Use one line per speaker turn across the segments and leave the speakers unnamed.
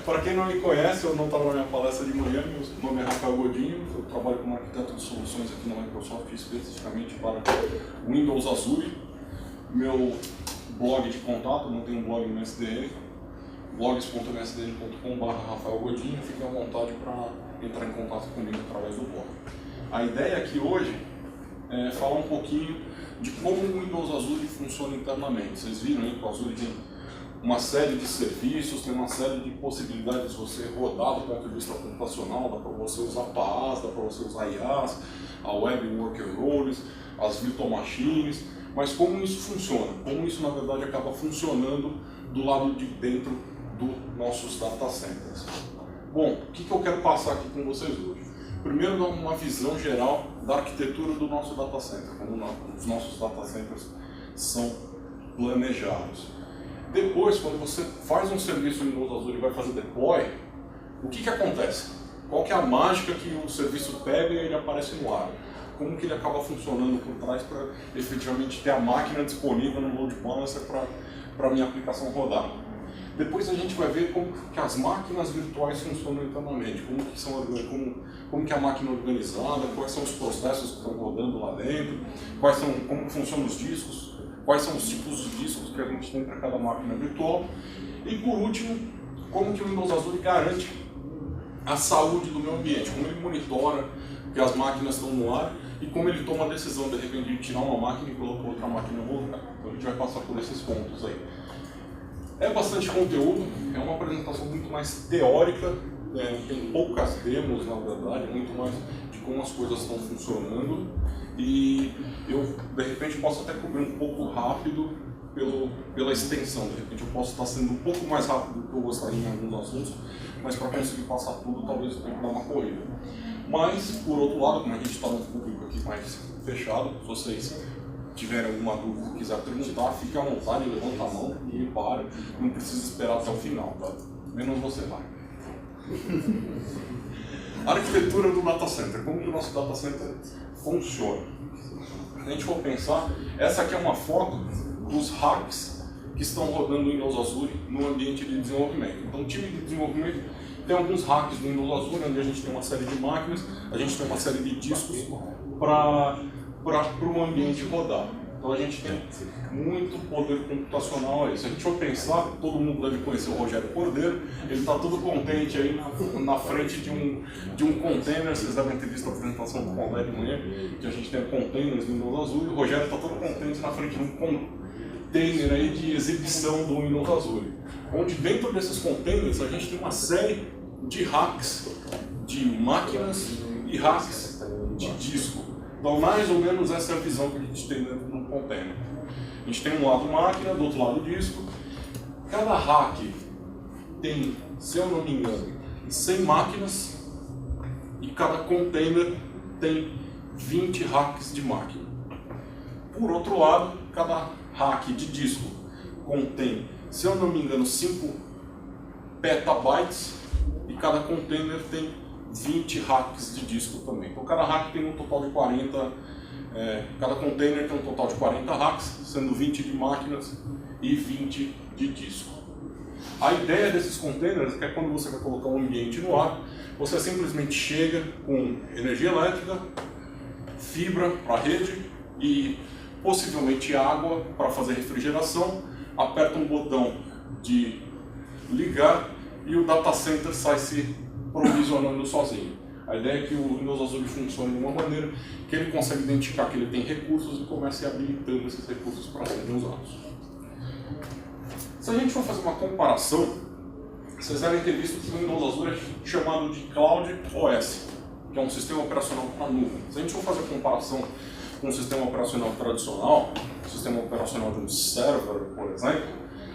Para quem não me conhece, eu não estava na minha palestra de manhã, meu nome é Rafael Godinho, eu trabalho como arquiteto de soluções aqui na Microsoft, especificamente para Windows Azure. Meu blog de contato, não tenho um blog no MSDN, blogs.msdn.com/rafaelgodinho, fiquem à vontade para entrar em contato comigo através do blog. A ideia aqui hoje é falar um pouquinho de como o Windows Azure funciona internamente. Vocês viram aí que o Azure tem uma série de serviços, tem uma série de possibilidades de você rodar do ponto de vista computacional, dá para você usar PaaS, dá para você usar IaaS, a Web Worker Roles, as Virtual Machines, mas como isso funciona? Como isso na verdade acaba funcionando do lado de dentro dos nossos data centers? Bom, o que eu quero passar aqui com vocês hoje? Primeiro, dar uma visão geral da arquitetura do nosso data center, como os nossos data centers são planejados. Depois, quando você faz um serviço no Windows Azure e vai fazer deploy, o que acontece? Qual que é a mágica que o serviço pega e ele aparece no ar? Como que ele acaba funcionando por trás para efetivamente ter a máquina disponível no load balancer para a minha aplicação rodar? Depois a gente vai ver como que as máquinas virtuais funcionam internamente, como que a máquina é organizada, quais são os processos que estão rodando lá dentro, como funcionam os discos, quais são os tipos de discos que a gente tem para cada máquina virtual. E por último, como que o Windows Azure garante a saúde do meu ambiente, como ele monitora que as máquinas estão no ar e como ele toma a decisão de repente de tirar uma máquina e colocar outra máquina no lugar. Então a gente vai passar por esses pontos aí. É bastante conteúdo, é uma apresentação muito mais teórica, tem poucas demos na verdade, muito mais de como as coisas estão funcionando e eu de repente posso até cobrir um pouco rápido pela extensão, de repente eu posso estar sendo um pouco mais rápido do que eu gostaria em alguns assuntos, mas para conseguir passar tudo talvez eu tenha que dar uma corrida. Mas por outro lado, como a gente está num público aqui mais fechado, se vocês tiverem alguma dúvida, quiser perguntar, fique à vontade, levanta a mão e para. Não precisa esperar até o final, tá? Menos você vai. Arquitetura do data center. Como que o nosso data center funciona? Se a gente for pensar, essa aqui é uma foto dos hacks que estão rodando no Windows Azure no ambiente de desenvolvimento. Então o time de desenvolvimento tem alguns hacks no Windows Azure, onde a gente tem uma série de máquinas, a gente tem uma série de discos para o ambiente rodar. Então a gente tem muito poder computacional aí. Se a gente for pensar, todo mundo deve conhecer o Rogério Cordeiro, ele está todo contente aí na frente de um container. Vocês devem ter visto a apresentação do Condé de manhã, que a gente tem containers no Windows Azure, o Rogério está todo contente na frente de um container aí de exibição do Windows Azure, onde dentro desses containers a gente tem uma série de hacks de máquinas e hacks de disco. Então, mais ou menos essa é a visão que a gente tem dentro de um container. A gente tem um lado máquina, do outro lado disco. Cada hack tem, se eu não me engano, 100 máquinas e cada container tem 20 hacks de máquina. Por outro lado, cada hack de disco contém, se eu não me engano, 5 petabytes e cada container tem 20 hacks de disco também. Então cada hack tem um total de 40, cada container tem um total de 40 hacks, sendo 20 de máquinas e 20 de disco. A ideia desses containers é que quando você vai colocar um ambiente no ar, você simplesmente chega com energia elétrica, fibra para a rede e possivelmente água para fazer refrigeração, aperta um botão de ligar e o data center sai se provisionando sozinho. A ideia é que o Windows Azure funcione de uma maneira que ele consegue identificar que ele tem recursos e comece habilitando esses recursos para serem usados. Se a gente for fazer uma comparação, vocês devem ter visto que o Windows Azure é chamado de Cloud OS, que é um sistema operacional para nuvem. Se a gente for fazer a comparação com um sistema operacional tradicional, um sistema operacional de um server, por exemplo,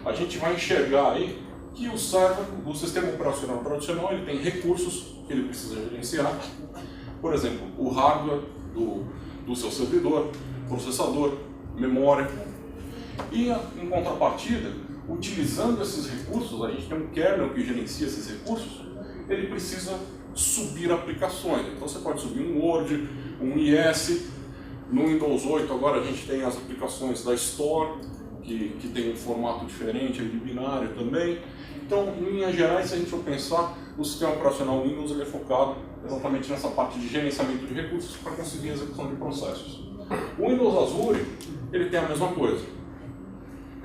a gente vai enxergar aí que o server, o sistema operacional tradicional, ele tem recursos que ele precisa gerenciar. Por exemplo, o hardware do seu servidor, processador, memória. E em contrapartida, utilizando esses recursos, a gente tem um kernel que gerencia esses recursos, ele precisa subir aplicações. Então você pode subir um Word, um IS. No Windows 8 agora a gente tem as aplicações da Store, que tem um formato diferente de binário também. Então, em linhas gerais, se a gente for pensar, o sistema operacional Windows ele é focado exatamente nessa parte de gerenciamento de recursos para conseguir a execução de processos. O Windows Azure ele tem a mesma coisa.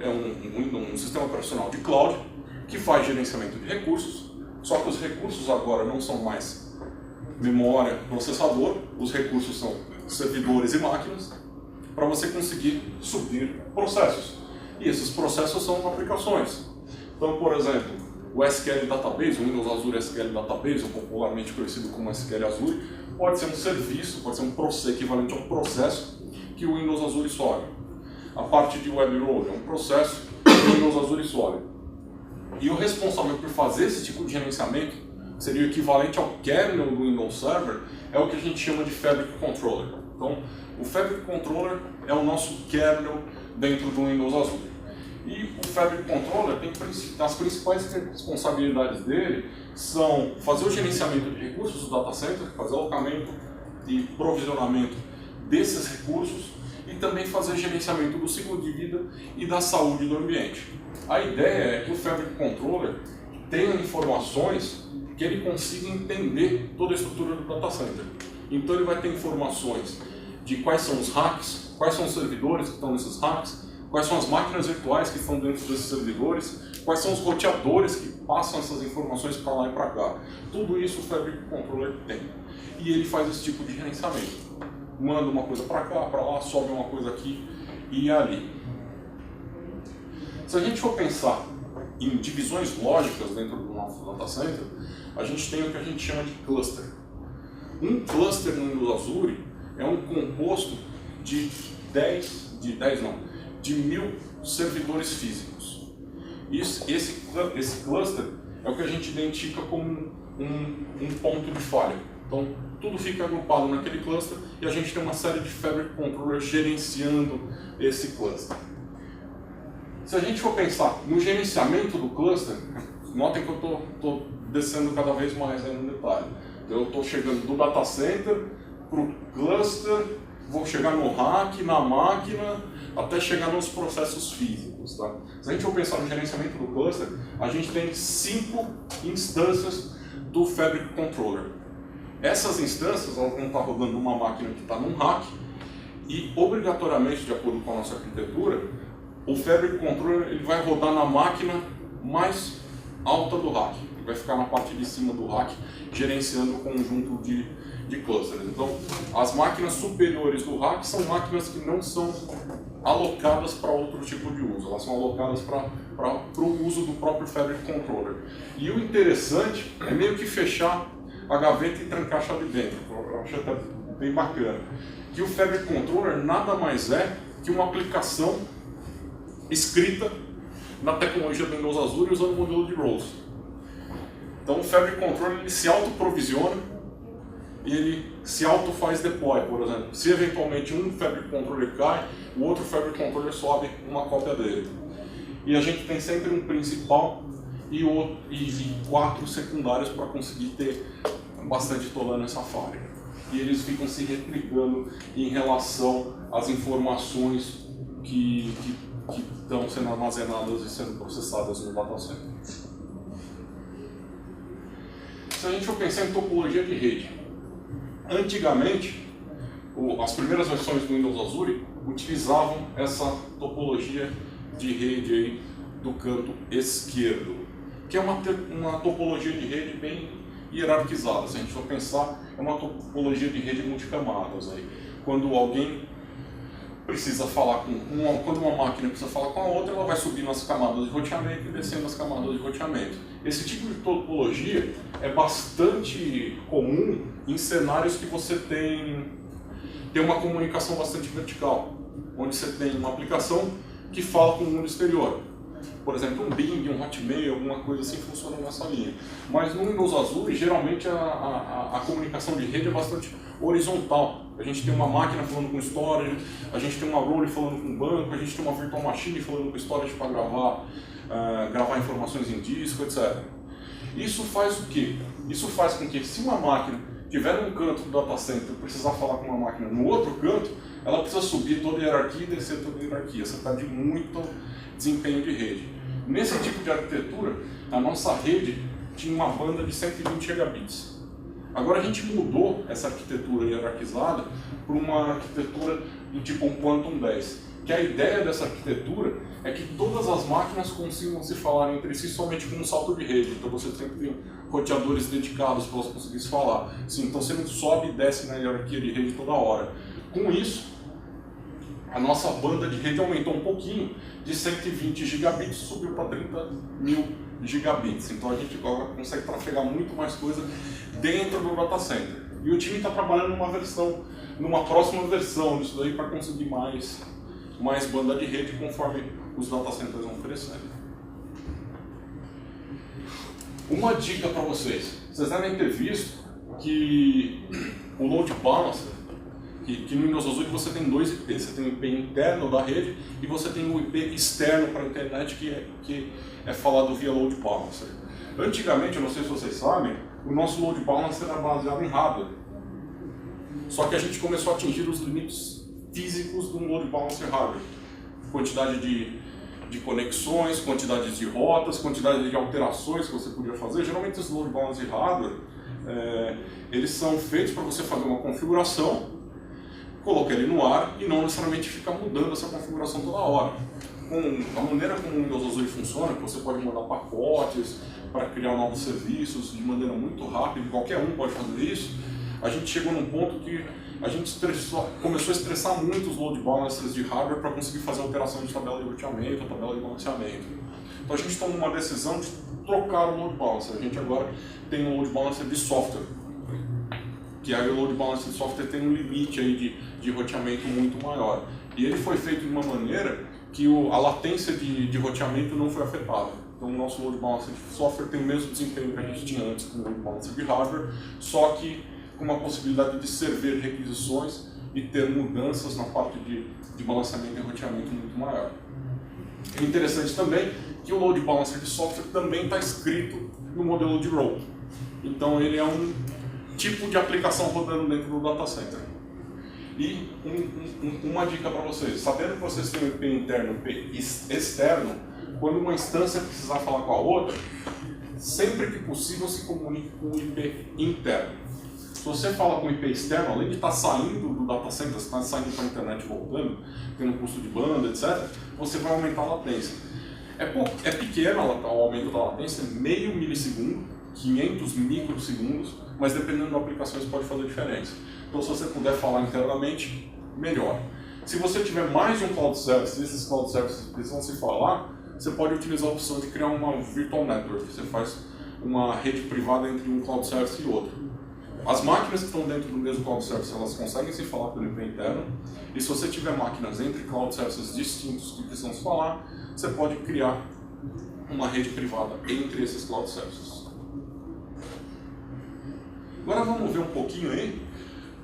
É um sistema operacional de cloud que faz gerenciamento de recursos, só que os recursos agora não são mais memória, processador, os recursos são servidores e máquinas, para você conseguir subir processos. E esses processos são aplicações. Então, por exemplo, o SQL Database, o Windows Azure SQL Database, ou popularmente conhecido como SQL Azure, pode ser um serviço, pode ser um processo equivalente a um processo que o Windows Azure sobe. A parte de Web Role é um processo que o Windows Azure sobe. E o responsável por fazer esse tipo de gerenciamento, seria o equivalente ao kernel do Windows Server, é o que a gente chama de Fabric Controller. Então, o Fabric Controller é o nosso kernel dentro do Windows Azure. E o Fabric Controller tem as principais responsabilidades dele são fazer o gerenciamento de recursos do data center, fazer o alocamento e provisionamento desses recursos e também fazer gerenciamento do ciclo de vida e da saúde do ambiente. A ideia é que o Fabric Controller tenha informações que ele consiga entender toda a estrutura do data center. Então ele vai ter informações de quais são os racks, quais são os servidores que estão nesses racks, quais são as máquinas virtuais que estão dentro desses servidores, quais são os roteadores que passam essas informações para lá e para cá. Tudo isso o Fabric Controller tem. E ele faz esse tipo de gerenciamento. Manda uma coisa para cá, para lá, sobe uma coisa aqui e ali. Se a gente for pensar em divisões lógicas dentro do nosso data center, a gente tem o que a gente chama de cluster. Um cluster no Windows Azure é um composto de 1000 servidores físicos. Esse cluster é o que a gente identifica como um ponto de falha. Então, tudo fica agrupado naquele cluster e a gente tem uma série de Fabric Controllers gerenciando esse cluster. Se a gente for pensar no gerenciamento do cluster, notem que eu estou descendo cada vez mais aí no detalhe. Então, eu estou chegando do data center para o cluster, vou chegar no rack, na máquina, até chegar nos processos físicos. Tá? Se a gente for pensar no gerenciamento do cluster, a gente tem 5 instâncias do Fabric Controller. Essas instâncias elas vão estar rodando numa máquina que está num rack e, obrigatoriamente, de acordo com a nossa arquitetura, o Fabric Controller ele vai rodar na máquina mais alta do rack. Ele vai ficar na parte de cima do rack, gerenciando o conjunto de clusters. Então, as máquinas superiores do rack são máquinas que não são alocadas para outro tipo de uso. Elas são alocadas para o uso do próprio Fabric Controller. E o interessante é meio que fechar a gaveta e trancar a chave dentro. Eu acho até bem bacana. Que o Fabric Controller nada mais é que uma aplicação escrita na tecnologia do Windows Azure usando o modelo de roles. Então o Fabric Controller ele se auto-provisiona e ele se auto-faz deploy, por exemplo. Se eventualmente um Fabric Controller cai, o outro Fabric Controller sobe uma cópia dele. E a gente tem sempre um principal e 4 secundários para conseguir ter bastante tolerância à falha. E eles ficam se replicando em relação às informações que estão sendo armazenadas e sendo processadas no data center. Se a gente for pensar em topologia de rede, antigamente, as primeiras versões do Windows Azure utilizavam essa topologia de rede aí do canto esquerdo, que é uma topologia de rede bem hierarquizada. Se a gente for pensar, é uma topologia de rede multicamadas. Aí. Quando alguém precisa falar quando uma máquina precisa falar com a outra, ela vai subir nas camadas de roteamento e descendo nas camadas de roteamento. Esse tipo de topologia é bastante comum em cenários que você tem uma comunicação bastante vertical, onde você tem uma aplicação que fala com o mundo exterior. Por exemplo, um Bing, um Hotmail, alguma coisa assim funciona nessa linha. Mas no Windows Azure, geralmente a comunicação de rede é bastante horizontal. A gente tem uma máquina falando com storage, a gente tem uma role falando com banco, a gente tem uma virtual machine falando com storage para gravar informações em disco, etc. Isso faz o quê? Isso faz com que se uma máquina estiver num canto do data center e precisar falar com uma máquina no outro canto, ela precisa subir toda a hierarquia e descer toda a hierarquia. Você perde muito desempenho de rede. Nesse tipo de arquitetura, a nossa rede tinha uma banda de 120 gigabits. Agora a gente mudou essa arquitetura hierarquizada para uma arquitetura do tipo um Quantum 10. Que a ideia dessa arquitetura é que todas as máquinas consigam se falar entre si somente com um salto de rede. Então você sempre tem roteadores dedicados para elas conseguirem se falar. Sim, então você não sobe e desce na hierarquia de rede toda hora. Com isso, a nossa banda de rede aumentou um pouquinho, de 120 gigabits subiu para 30.000 gigabits. Então a gente agora consegue trafegar muito mais coisa dentro do data center. E o time está trabalhando numa próxima versão disso daí para conseguir mais banda de rede conforme os data centers vão crescendo. Uma dica para vocês devem ter visto que o load balancer, que no Windows Azure você tem dois IPs, você tem o IP interno da rede e você tem o IP externo para a internet que é falado via load balancer. Antigamente, eu não sei se vocês sabem, o nosso load balancer era baseado em hardware. Só que a gente começou a atingir os limites físicos do load balancer hardware. Quantidade de conexões, quantidade de rotas, quantidade de alterações que você podia fazer. Geralmente os load balancer hardware, eles são feitos para você fazer uma configuração, colocar ele no ar e não necessariamente ficar mudando essa configuração toda hora. Com a maneira como o Windows Azure funciona, que você pode mandar pacotes para criar novos serviços de maneira muito rápida, qualquer um pode fazer isso, a gente chegou num ponto que a gente começou a estressar muito os load balancers de hardware para conseguir fazer alteração de tabela de roteamento, tabela de balanceamento. Então a gente tomou uma decisão de trocar o load balancer. A gente agora tem um load balancer de software, que aí o load balancer de software tem um limite aí de roteamento muito maior. E ele foi feito de uma maneira que a latência de roteamento não foi afetada. Então o nosso load balancer de software tem o mesmo desempenho que a gente tinha antes com o load balancer de hardware, só que com uma possibilidade de servir requisições e ter mudanças na parte de balanceamento e roteamento muito maior. É interessante também que o load balancer de software também está escrito no modelo de role. Então ele é um tipo de aplicação rodando dentro do data center. E uma dica para vocês, sabendo que vocês têm o IP interno e o IP externo, quando uma instância precisar falar com a outra, sempre que possível se comunique com o IP interno. Se você fala com o IP externo, além de estar saindo do data center, está saindo para a internet e voltando, tendo custo de banda, etc., você vai aumentar a latência. É pequeno o aumento da latência, meio milissegundo, 500 microsegundos, mas dependendo da aplicação isso pode fazer diferença. Então se você puder falar internamente, melhor. Se você tiver mais de um cloud service, e esses cloud services precisam se falar, você pode utilizar a opção de criar uma virtual network. Você faz uma rede privada entre um cloud service e outro. As máquinas que estão dentro do mesmo cloud service, elas conseguem se falar pelo IP interno, e se você tiver máquinas entre cloud services distintos que precisam se falar, você pode criar uma rede privada entre esses cloud services. Agora vamos ver um pouquinho aí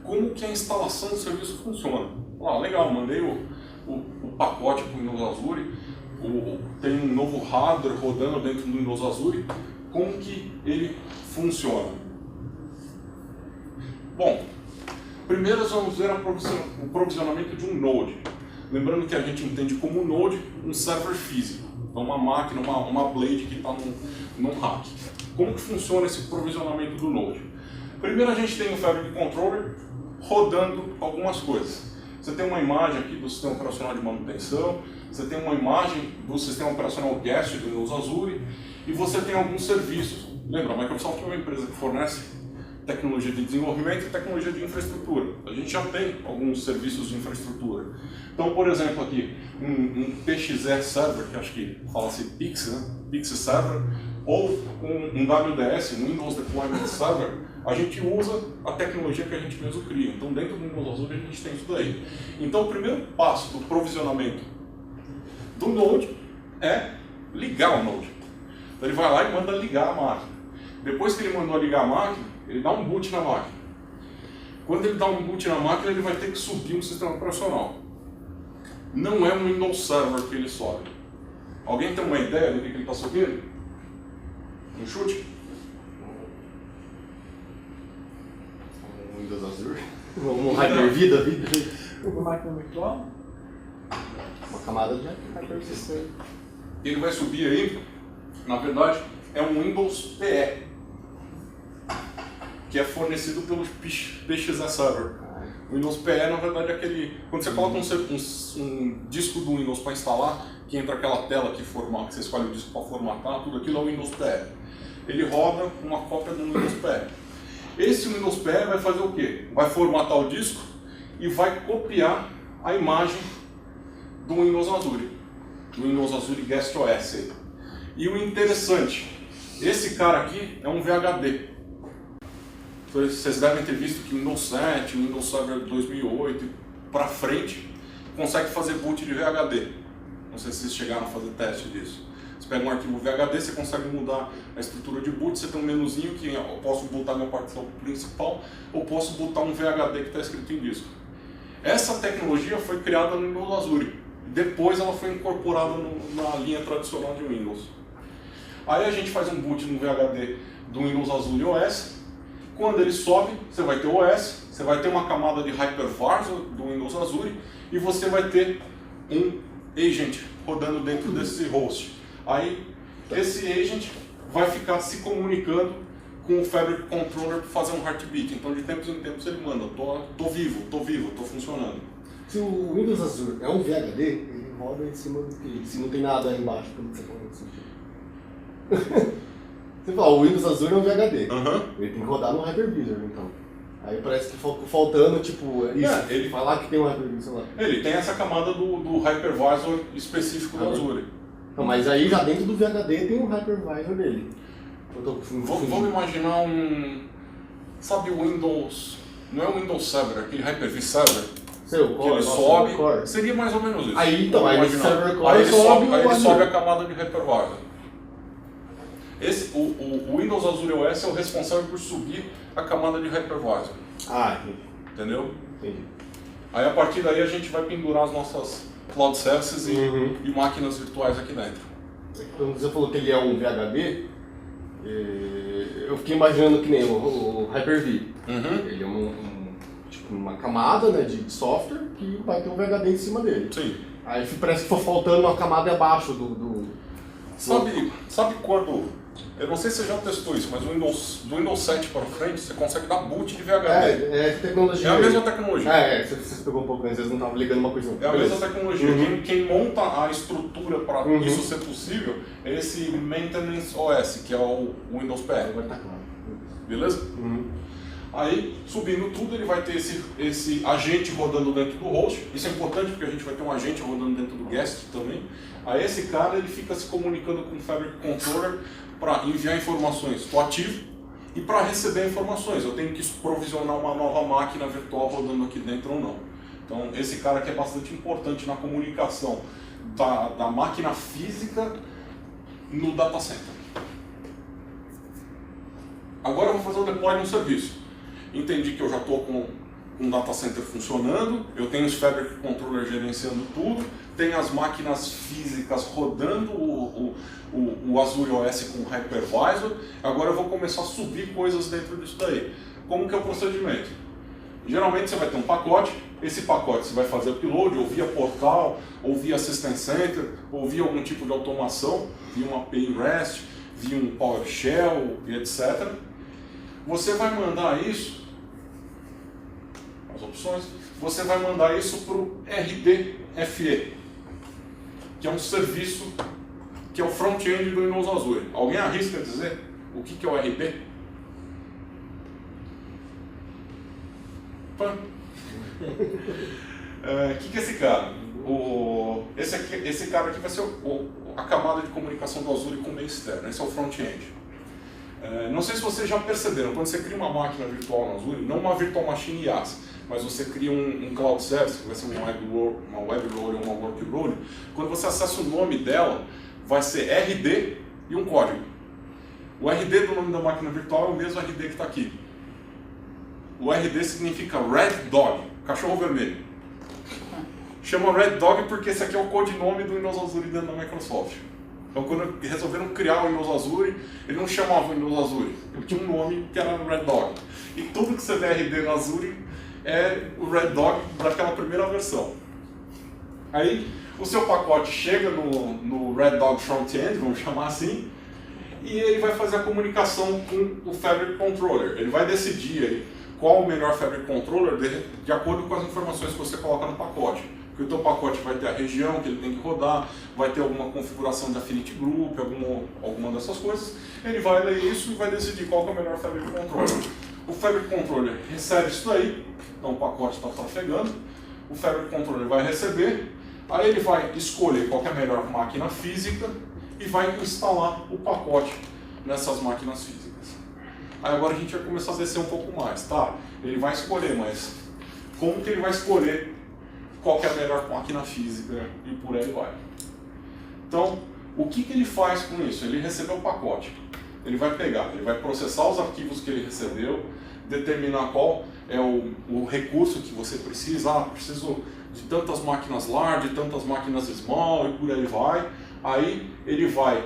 como que a instalação do serviço funciona. Legal, mandei o pacote para o Windows Azure, tem um novo hardware rodando dentro do Windows Azure, como que ele funciona? Bom, primeiro nós vamos ver o provisionamento de um node. Lembrando que a gente entende como node um server físico, então uma máquina, uma blade que está num rack. Como que funciona esse provisionamento do node? Primeiro a gente tem o Fabric Controller rodando algumas coisas. Você tem uma imagem aqui do sistema operacional de manutenção, você tem uma imagem do sistema operacional guest do Windows Azure e você tem alguns serviços. Lembra, a Microsoft é uma empresa que fornece tecnologia de desenvolvimento e tecnologia de infraestrutura. A gente já tem alguns serviços de infraestrutura. Então, por exemplo, aqui, um PXE Server, que acho que fala-se PIX, né? PIX Server, ou um WDS, um Windows Deployment Server, a gente usa a tecnologia que a gente mesmo cria. Então, dentro do Windows Azure, a gente tem isso daí. Então, o primeiro passo do provisionamento do Node é ligar o Node. Então, ele vai lá e manda ligar a máquina. Depois que ele mandou ligar a máquina, ele dá um boot na máquina. Quando ele dá um boot na máquina, ele vai ter que subir um sistema operacional. Não é um Windows Server que ele sobe. Alguém tem uma ideia do que ele está subindo? Um chute?
Windows Azure? Um Hyper-V da vida?
Uma máquina virtual?
Uma camada de Hyper-V.
ele vai subir aí, na verdade, é um Windows PE, que é fornecido pelos PXE Server. O Windows PE, na verdade, é aquele... Quando você coloca um disco do Windows para instalar, que entra aquela tela que você escolhe o disco para formatar, tudo aquilo é o Windows PE. Ele roda uma cópia do Windows PE. Esse Windows PE vai fazer o quê? Vai formatar o disco e vai copiar a imagem do Windows Azure. Do Windows Azure Guest OS. E o interessante, esse cara aqui é um VHD. Vocês devem ter visto que o Windows 7, o Windows Server 2008 para frente consegue fazer boot de VHD. Não sei se vocês chegaram a fazer teste disso. Você pega um arquivo VHD, você consegue mudar a estrutura de boot, você tem um menuzinho que eu posso botar minha partição principal ou posso botar um VHD que está escrito em disco. Essa tecnologia foi criada no Windows Azure. Depois ela foi incorporada na linha tradicional de Windows. Aí a gente faz um boot no VHD do Windows Azure OS. Quando ele sobe, você vai ter o OS, você vai ter uma camada de hypervisor do Windows Azure e você vai ter um agent rodando dentro desse host. Aí esse agent vai ficar se comunicando com o Fabric Controller para fazer um heartbeat. Então de tempos em tempos ele manda, tô vivo, tô funcionando.
Se o Windows Azure é um VHD, ele roda em cima do que? Se não tem nada aí embaixo, como você falou assim. Você fala, o Windows Azure é um VHD. Ele tem que rodar no Hypervisor, então. Aí parece que faltando, tipo, isso,
ele
falar que tem um Hypervisor lá.
Ele tem essa camada do Hypervisor específico do Azure.
Não, mas aí já dentro do VHD tem um Hypervisor dele.
Vamos imaginar sabe o Windows, não é o Windows Server, aquele Hyper-V Server? Que ele sobe, seria mais ou menos isso.
Aí então, aí esse Server Core
aí ele sobe a camada de Hypervisor. O Windows Azure OS é o responsável por subir a camada de Hypervisor.
Entendi.
Entendeu?
Entendi.
Aí a partir daí a gente vai pendurar as nossas Cloud Services e máquinas virtuais aqui dentro.
Quando você falou que ele é um VHD, eu fiquei imaginando que nem o Hyper-V. Ele é tipo uma camada, né, de software que vai ter um VHD em cima dele.
Sim.
Aí parece que foi faltando uma camada abaixo do...
Sabe quando... Eu não sei se você já testou isso, mas do Windows 7 para frente você consegue dar boot de VHD.
É tecnologia.
É a mesma tecnologia.
Você pegou um pouco antes, eles não estavam ligando uma coisa.
É a mesma tecnologia. Quem monta a estrutura para isso ser possível é esse Maintenance OS, que é o Windows PE.
Agora tá claro.
Beleza? Aí, subindo tudo, ele vai ter esse agente rodando dentro do host. Isso é importante porque a gente vai ter um agente rodando dentro do guest também. Aí esse cara ele fica se comunicando com o Fabric Controller para enviar informações. Estou ativo. E para receber informações, eu tenho que provisionar uma nova máquina virtual rodando aqui dentro ou não. Então, esse cara aqui é bastante importante na comunicação da máquina física no data center. Agora eu vou fazer o deploy no serviço. Entendi que eu já estou com um data center funcionando, eu tenho os Fabric Controller gerenciando tudo, tenho as máquinas físicas rodando o Azure OS com o Hypervisor. Agora eu vou começar a subir coisas dentro disso daí. Como que é o procedimento? Geralmente você vai ter um pacote, esse pacote você vai fazer upload ou via portal, ou via System Center, ou via algum tipo de automação, via uma API REST, via um PowerShell e etc. Você vai mandar isso, as opções, você vai mandar isso para o RDFE, que é um serviço que é o front-end do Windows Azure. Alguém arrisca dizer o que é o RD? O que é esse cara? Esse cara aqui vai ser a camada de comunicação do Azure com o meio externo. Esse é o front-end. Não sei se vocês já perceberam, quando você cria uma máquina virtual no Azure, não uma virtual machine IaaS, mas você cria um cloud service, que vai ser uma web role ou uma work role, quando você acessa o nome dela, vai ser RD e um código. O RD do nome da máquina virtual é o mesmo RD que está aqui. O RD significa Red Dog, cachorro vermelho. Chama Red Dog porque esse aqui é o codinome do Windows Azure dentro da Microsoft. Então, quando resolveram criar o Windows Azure, ele não chamava Windows Azure, ele tinha um nome que era Red Dog. E tudo que você vê RD no Azure é o Red Dog daquela primeira versão. Aí o seu pacote chega no Red Dog Front-End, vamos chamar assim, e ele vai fazer a comunicação com o Fabric Controller. Ele vai decidir aí qual o melhor Fabric Controller de acordo com as informações que você coloca no pacote. Porque o teu pacote vai ter a região que ele tem que rodar, vai ter alguma configuração de Affinity Group, alguma dessas coisas. Ele vai ler isso e vai decidir qual que é o melhor Fabric Controller. O Fabric Controller recebe isso daí, então o pacote está trafegando. O Fabric Controller vai receber, aí ele vai escolher qual que é a melhor máquina física e vai instalar o pacote nessas máquinas físicas. Aí agora a gente vai começar a descer um pouco mais, tá? Ele vai escolher, mas como que ele vai escolher qual que é a melhor máquina física e por aí vai. Então, o que ele faz com isso? Ele recebeu o pacote, ele vai pegar, ele vai processar os arquivos que ele recebeu, determinar qual é o recurso que você precisa. Ah, preciso de tantas máquinas large, tantas máquinas small e por aí vai. Aí ele vai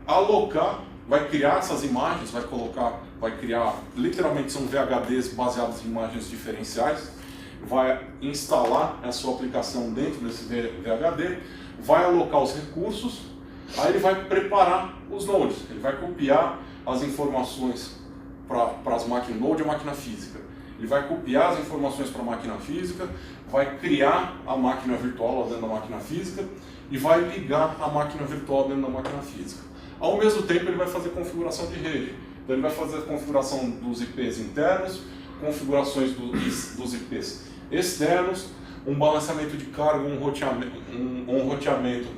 alocar, vai criar essas imagens, vai criar, literalmente são VHDs baseados em imagens diferenciais, vai instalar a sua aplicação dentro desse VHD, vai alocar os recursos, aí ele vai preparar os nodes, ele vai copiar as informações para as máquinas node e a máquina física. Ele vai copiar as informações para a máquina física, vai criar a máquina virtual lá dentro da máquina física e vai ligar a máquina virtual dentro da máquina física. Ao mesmo tempo ele vai fazer configuração de rede. Então ele vai fazer a configuração dos IPs internos, configurações dos IPs externos, um balanceamento de carga, um roteamento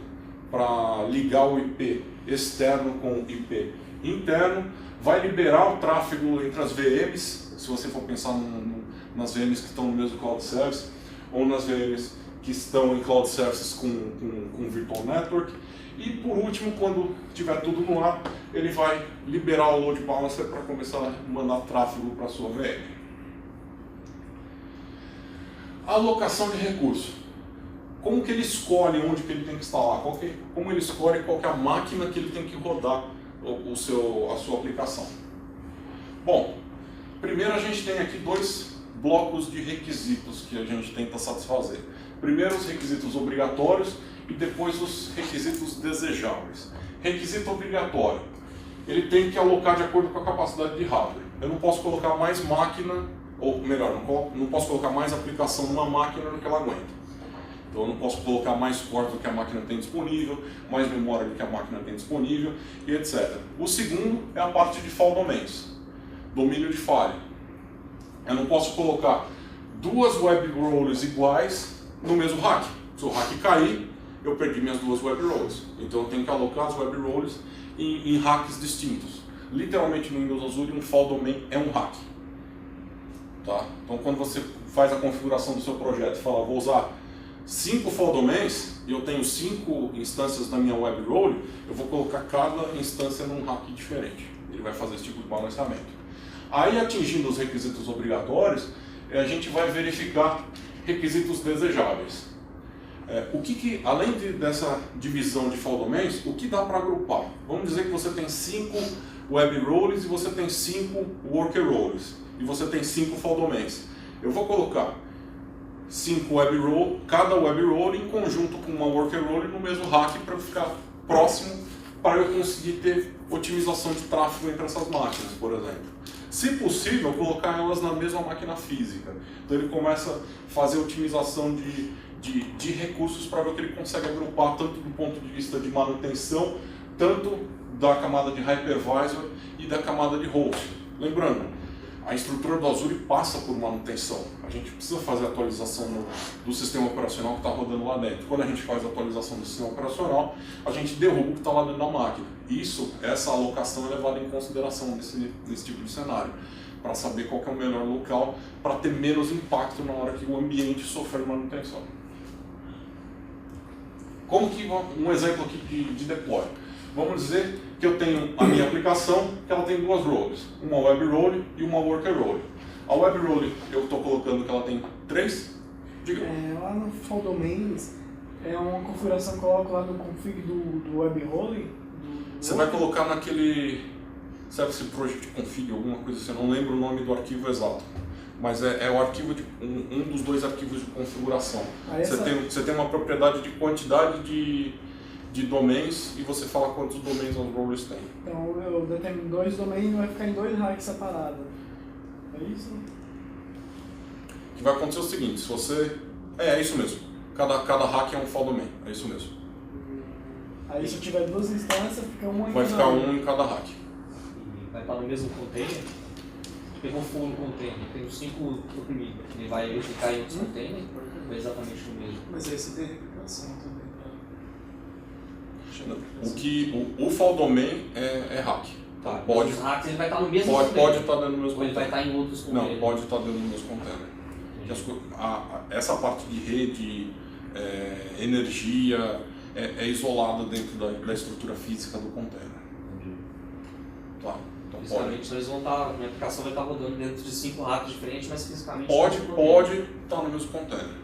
para ligar o IP externo com o IP interno, vai liberar o tráfego entre as VMs, se você for pensar nas VMs que estão no mesmo Cloud Service, ou nas VMs que estão em Cloud Services com Virtual Network. E por último, quando tiver tudo no ar, ele vai liberar o Load Balancer para começar a mandar tráfego para a sua VM. Alocação de recurso. Como que ele escolhe onde que ele tem que instalar? Como ele escolhe qual que é a máquina que ele tem que rodar a sua aplicação? Bom, primeiro a gente tem aqui dois blocos de requisitos que a gente tenta satisfazer. Primeiro os requisitos obrigatórios e depois os requisitos desejáveis. Requisito obrigatório. Ele tem que alocar de acordo com a capacidade de hardware. Eu não posso colocar mais máquina, ou melhor, não posso colocar mais aplicação numa máquina do que ela aguenta. Então eu não posso colocar mais core do que a máquina tem disponível, mais memória do que a máquina tem disponível, e etc. O segundo é a parte de fault domains, domínio de falha. Eu não posso colocar duas web roles iguais no mesmo rack. Se o rack cair, eu perdi minhas duas web roles. Então eu tenho que alocar as web roles em racks distintos. Literalmente no Windows Azure um fault domain é um rack. Tá? Então quando você faz a configuração do seu projeto e fala, vou usar 5 fault domains e eu tenho 5 instâncias na minha web role, eu vou colocar cada instância num rack diferente. Ele vai fazer esse tipo de balanceamento. Aí, atingindo os requisitos obrigatórios, a gente vai verificar requisitos desejáveis. Além dessa divisão de fault domains, o que dá para agrupar? Vamos dizer que você tem 5 web roles e você tem 5 worker roles. E você tem 5 fault domains. Eu vou colocar 5 web roles, cada web role em conjunto com uma worker role no mesmo rack para ficar próximo, para eu conseguir ter otimização de tráfego entre essas máquinas, por exemplo. Se possível, colocar elas na mesma máquina física. Então ele começa a fazer otimização de recursos para ver que ele consegue agrupar tanto do ponto de vista de manutenção, tanto da camada de hypervisor e da camada de host. Lembrando, a estrutura do Azure passa por manutenção. A gente precisa fazer a atualização do sistema operacional que está rodando lá dentro. Quando a gente faz a atualização do sistema operacional, a gente derruba o que está lá dentro da máquina. Essa alocação é levada em consideração nesse tipo de cenário, para saber qual que é o melhor local, para ter menos impacto na hora que o ambiente sofrer manutenção. Como que um exemplo aqui de deploy? Vamos dizer que eu tenho a minha aplicação, que ela tem duas roles, uma web role e uma worker role. A web role eu estou colocando que ela tem 3. Diga.
Lá no fault domains é uma configuração que eu coloco lá no config do web role.
Você vai colocar naquele Service Project Config, alguma coisa assim, eu não lembro o nome do arquivo exato. mas é o arquivo um dos dois arquivos de configuração. Você tem uma propriedade de quantidade de domains e você fala quantos domains os rollers têm.
Então eu determino 2 domains e vai ficar em 2 hacks separados. É isso?
O que vai acontecer é o seguinte, se você... É isso mesmo. Cada hack é um fall domain, é isso mesmo.
Aí se eu tiver 2 instâncias, fica uma em
vai
cada
ficar
um
em cada hack.
E vai estar no mesmo container. Pegou fogo no container, tem os 5 oprimidos. Ele vai ficar em outros containers, é exatamente o mesmo.
Mas aí você tem replicação também.
O fall domain é hack.
Tá,
pode,
os hacks ele vai estar no mesmo
pode estar dentro do mesmo
container. Ou ele vai estar em outros containers?
Não, pode estar dentro do mesmo container. Essa parte de rede, energia, é isolada dentro da estrutura física do container. Tá, então
fisicamente eles vão estar, minha aplicação vai estar rodando dentro de 5 hacks diferentes, mas fisicamente
pode estar no mesmo container.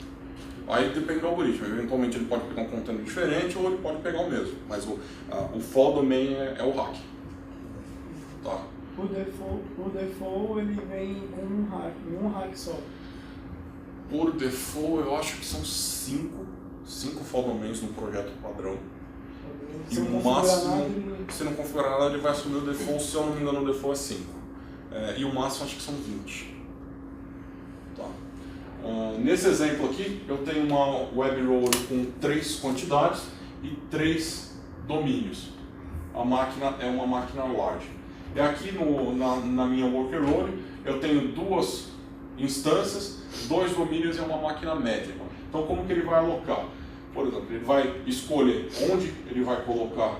Aí depende do algoritmo, eventualmente ele pode pegar um container diferente ou ele pode pegar o mesmo, mas o fall domain é o hack. Tá.
O default ele vem com um hack só.
Por default eu acho que são 5 fall domains no projeto padrão. E o máximo, se não configurar nada, ele vai assumir o default, se eu não me engano o default é 5. E o máximo acho que são 20. Tá. Nesse exemplo aqui, eu tenho uma web roller com 3 quantidades e 3 domínios. A máquina é uma máquina large. E aqui na minha worker roller, eu tenho 2 instâncias, 2 domínios e uma máquina média. Então como que ele vai alocar? Por exemplo, ele vai escolher onde ele vai colocar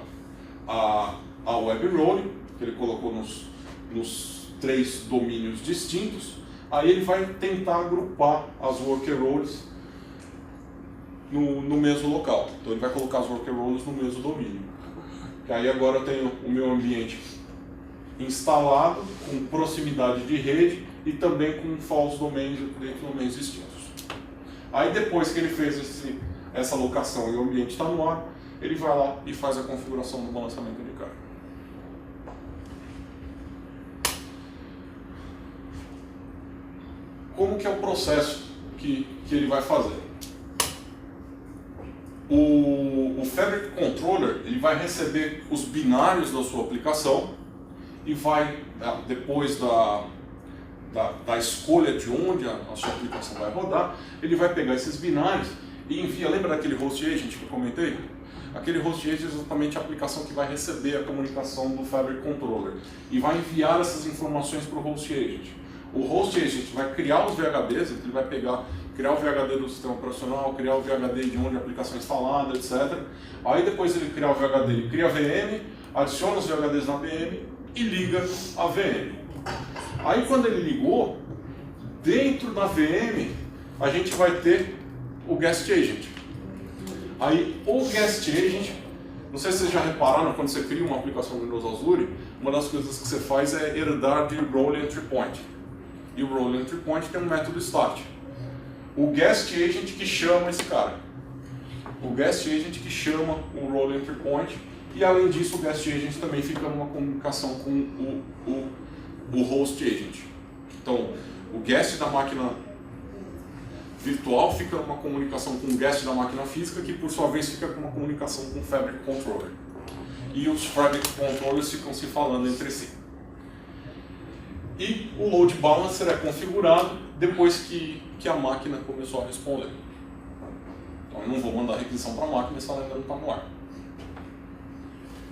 a web roller, que ele colocou nos 3 domínios distintos. Aí ele vai tentar agrupar as worker rollers no mesmo local. Então ele vai colocar as worker rollers no mesmo domínio. E aí agora eu tenho o meu ambiente instalado com proximidade de rede e também com false domains e create domains distintos. Aí depois que ele fez essa alocação e o ambiente está no ar, ele vai lá e faz a configuração do balanceamento de carga. Como que é o processo que ele vai fazer? O Fabric Controller ele vai receber os binários da sua aplicação e vai, depois da escolha de onde a sua aplicação vai rodar, ele vai pegar esses binários e envia. Lembra daquele host agent que eu comentei? Aquele host agent é exatamente a aplicação que vai receber a comunicação do Fabric Controller e vai enviar essas informações para o host agent. O host agent vai criar os VHDs, ele vai criar o VHD do sistema operacional, criar o VHD de onde a aplicação é instalada, etc. Aí depois ele criar o VHD, ele cria a VM, adiciona os VHDs na VM e liga a VM. Aí quando ele ligou, dentro da VM a gente vai ter o Guest Agent. Aí o Guest Agent, não sei se vocês já repararam, quando você cria uma aplicação no Windows Azure, uma das coisas que você faz é herdar de Role Entry Point. E o Role Entry Point tem um método start. O Guest Agent que chama esse cara. O Guest Agent que chama o Role Entry Point. E além disso, o Guest Agent também fica numa comunicação com o Host Agent. Então, o Guest da máquina virtual fica numa comunicação com o Guest da máquina física, que por sua vez fica com uma comunicação com o Fabric Controller. E os Fabric Controllers ficam se falando entre si. E o Load Balancer é configurado depois que a máquina começou a responder. Então eu não vou mandar requisição para a máquina se ela ainda não está no ar.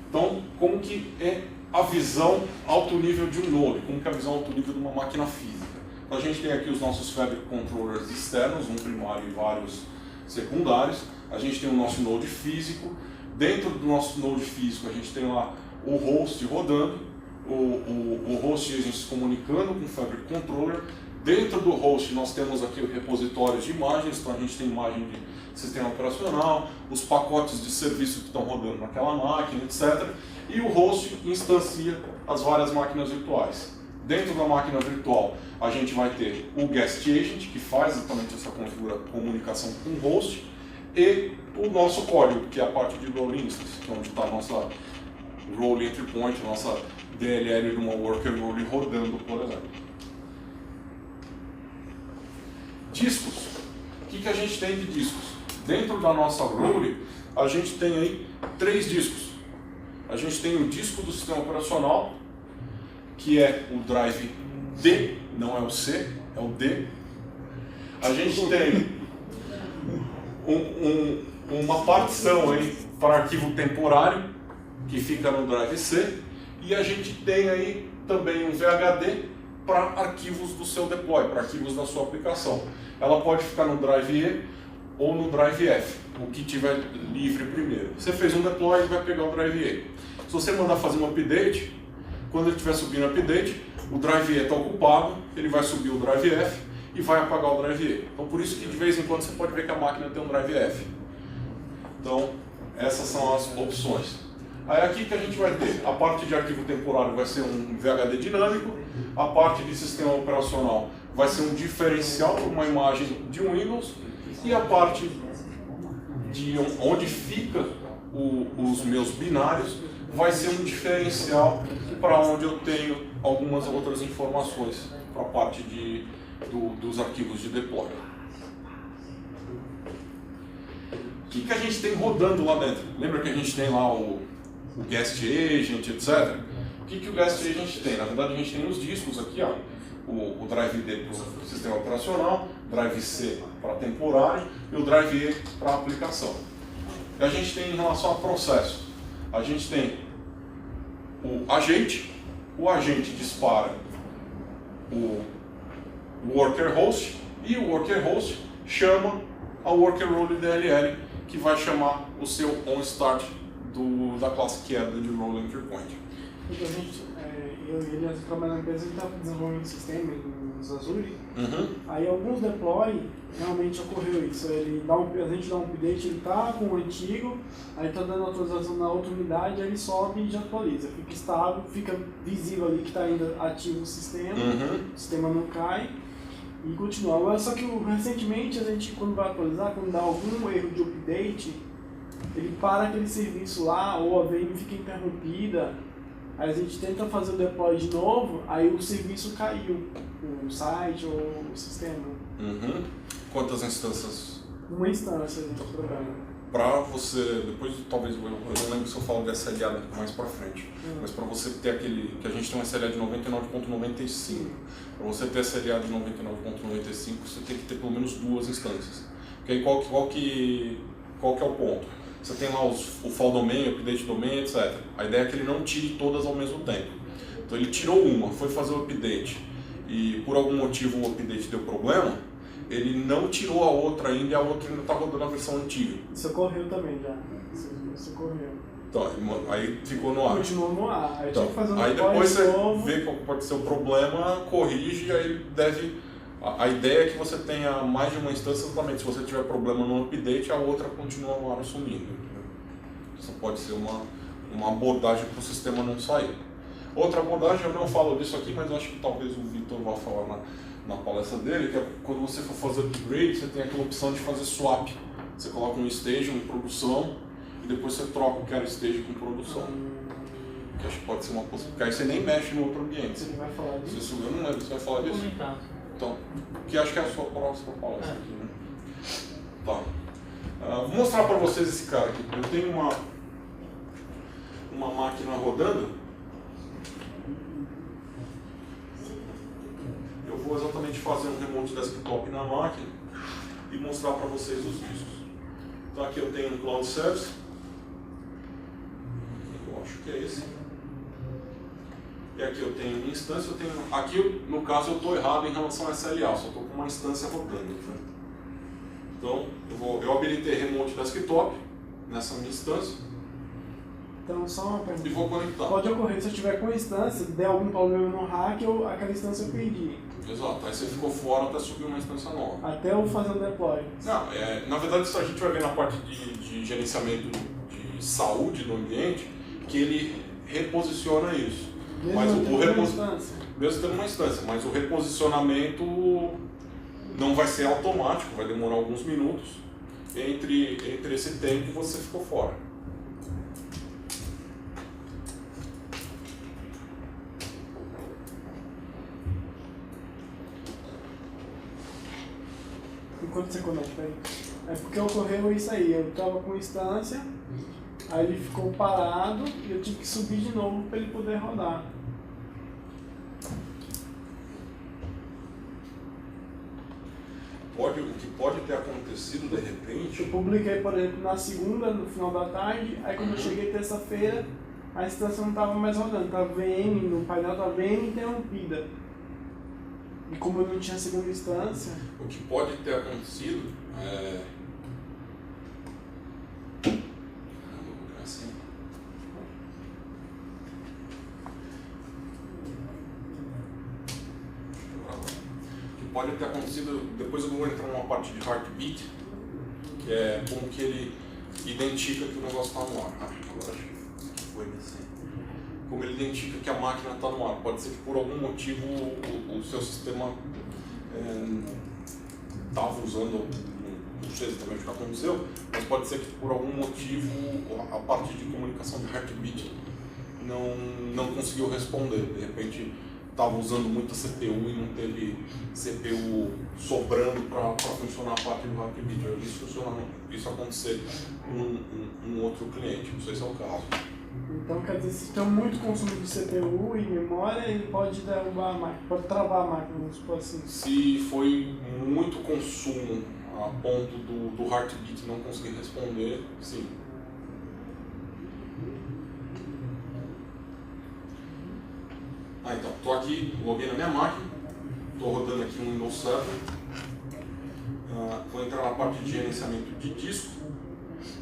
Então, como que é a visão alto nível de um node? Como que é a visão alto nível de uma máquina física? Então a gente tem aqui os nossos Fabric Controllers externos, um primário e vários secundários. A gente tem o nosso node físico. Dentro do nosso node físico a gente tem lá o host rodando, o host agent se comunicando com o Fabric Controller. Dentro do host nós temos aqui o repositório de imagens, então a gente tem imagem de sistema operacional, os pacotes de serviço que estão rodando naquela máquina, etc. E o host instancia as várias máquinas virtuais. Dentro da máquina virtual a gente vai ter o Guest Agent, que faz exatamente essa comunicação com o host, e o nosso código, que é a parte de Role Instance, que é onde está a nossa Role Entry Point, nossa DLL de uma Worker Role rodando, por exemplo. discos, o que a gente tem de discos? Dentro da nossa role, a gente tem aí 3 discos. A gente tem o disco do sistema operacional, que é o drive D, não é o C, é o D. A gente tem uma partição aí para arquivo temporário, que fica no drive C, e a gente tem aí também um VHD para arquivos do seu deploy, para arquivos da sua aplicação. Ela pode ficar no drive E ou no drive F, o que tiver livre primeiro. Você fez um deploy, ele vai pegar o drive E. Se você mandar fazer um update, quando ele estiver subindo o update, o drive E está ocupado, ele vai subir o drive F e vai apagar o drive E. Então por isso que de vez em quando você pode ver que a máquina tem um drive F. Então essas são as opções. Aí aqui que a gente vai ter, a parte de arquivo temporário vai ser um VHD dinâmico, a parte de sistema operacional vai ser um diferencial para uma imagem de um Windows, e a parte de onde fica os meus binários vai ser um diferencial para onde eu tenho algumas outras informações para a parte dos arquivos de deploy. O que a gente tem rodando lá dentro? Lembra que a gente tem lá o Guest Agent, etc. O que o Guest Agent tem? Na verdade, a gente tem os discos aqui, ó, o Drive D para o sistema operacional, Drive C para temporário e o Drive E para aplicação. E a gente tem em relação a processo, a gente tem o agente dispara o worker host e o worker host chama a worker role DLL, que vai chamar o seu onStart da classe que é de Role Entry Point.
Então, a gente, eu e ele trabalhando na empresa, ele estava desenvolvendo um sistema nos Azure. Aí alguns deploy, realmente ocorreu isso. A gente dá um update, ele está com o antigo, aí está dando atualização na outra unidade, aí ele sobe e já atualiza. Fica estável, fica visível ali que está ainda ativo o sistema não cai e continua. Agora, só que recentemente a gente, quando vai atualizar, quando dá algum erro de update, ele para aquele serviço lá, ou a VM fica interrompida, aí a gente tenta fazer o deploy de novo, aí o serviço caiu, o site ou o sistema.
Quantas instâncias?
Uma instância a gente programa.
Para você, depois talvez eu não lembro se eu falo de SLA mais para frente, mas para você ter aquele, que a gente tem um SLA de 99.95, para você ter SLA de 99.95 você tem que ter pelo menos 2 instâncias. Porque aí qual que é o ponto? Você tem lá o fall domain, o update domain, etc. A ideia é que ele não tire todas ao mesmo tempo. Então ele tirou uma, foi fazer o update e por algum motivo o update deu problema, ele não tirou a outra ainda e a outra ainda está rodando a versão antiga.
Isso ocorreu também já. Isso ocorreu.
Então, aí ficou no ar.
Continuou no ar. Aí,
então,
tinha que fazer um
aí depois você
novo.
vê qual pode ser o problema, corrige e aí deve... A ideia é que você tenha mais de uma instância, exatamente. Se você tiver problema no update, a outra continua no ar sumindo. Isso pode ser uma abordagem para o sistema não sair. Outra abordagem, eu não falo disso aqui, mas eu acho que talvez o Vitor vá falar na palestra dele, que é quando você for fazer upgrade, você tem aquela opção de fazer swap. Você coloca um stage em produção e depois você troca o que era stage com produção. Que acho que pode ser uma possibilidade, porque aí você nem mexe no outro ambiente.
Ele vai falar disso?
Eu não lembro, você vai falar disso? Então, que acho que é a sua próxima palestra aqui, né? Tá. Vou mostrar para vocês esse cara aqui. Eu tenho uma máquina rodando. Eu vou exatamente fazer um remote desktop na máquina e mostrar para vocês os discos. Então aqui eu tenho um Cloud Service. Eu acho que é esse. E aqui eu tenho uma instância, aqui no caso eu estou errado em relação a SLA, só estou com uma instância rodando. Né? Então eu habilitei Remote Desktop nessa minha instância.
Então só uma pergunta.
E vou conectar.
Pode ocorrer, se eu tiver com a instância, der algum problema no hack, aquela instância eu perdi.
Exato, aí você ficou fora até subir uma instância nova.
Até eu fazer o deploy.
Não, na verdade isso a gente vai ver na parte de gerenciamento de saúde do ambiente, que ele reposiciona isso. Mesmo tendo uma instância, mas o reposicionamento não vai ser automático, vai demorar alguns minutos. Entre esse tempo você ficou fora.
Enquanto você conecta aí. É porque ocorreu isso aí, eu tava com instância, aí ele ficou parado e eu tive que subir de novo para ele poder rodar.
O que pode ter acontecido de repente...
Eu publiquei, por exemplo, na segunda, no final da tarde, aí quando eu cheguei terça-feira, a instância não estava mais rodando, estava VM, no painel da VM interrompida. E como eu não tinha segunda instância...
O que pode ter acontecido é... Vou colocar assim. O que pode ter acontecido, depois eu vou entrar numa parte de heartbeat, que é como que ele identifica que o negócio está no ar. Agora acho que foi assim. Como ele identifica que a máquina está no ar. Pode ser que por algum motivo o seu sistema estava usando, não sei exatamente o que aconteceu, mas pode ser que por algum motivo a parte de comunicação de heartbeat não conseguiu responder. De repente estava usando muita CPU e não teve CPU sobrando para funcionar a parte do heartbeat. Eu vi isso acontecer com um outro cliente, não sei se é o caso.
Então, quer dizer, se tem muito consumo de CPU e memória, ele pode derrubar a máquina, pode travar a máquina, vamos supor assim.
Se foi muito consumo a ponto do heartbeat não conseguir responder, sim. Então, estou aqui, loguei na minha máquina, estou rodando aqui um Windows 7, vou entrar na parte de gerenciamento de disco.